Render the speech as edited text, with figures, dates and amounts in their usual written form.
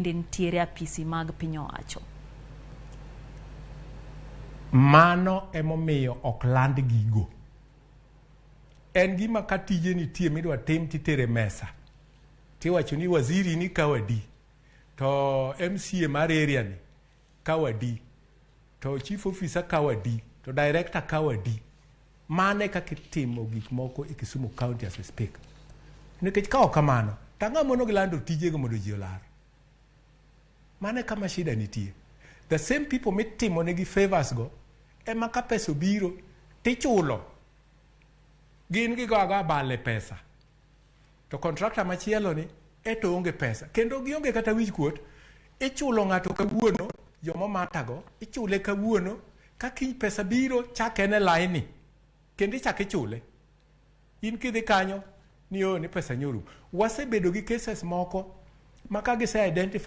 nitiere apisi mag piny owacho. Mano emomiyo ok land gigo. En gima ka tije nitie midwa tim titere mesa. Tiwacho ni waziri ni kawadi. To MCA mar area ni kawadi. To chief officer kawadi. To dairekta kawadi. Mane kaka itimo gik moko e Kisumu County as we speak. Nikech ka ok kamano, tang'a mono gilando tijego mondo ji olar. Mane kama shida nitie. The same people mitimo negi favors go, ema ka pesa obiro, tichulo. Gin gigoaga bale pesa. To contractor machielo ni, eto onge pesa. Kendo gionge kata wich kuot, ichulo ng'ato kawuono, jomo matago, ichule kawuono, ka kiny pesa biro, chak ene laini. Kendo ichak ichule. In kidhi kanyo, ni pesa nyoru. Wasebedo gi cases moko, maka gise identify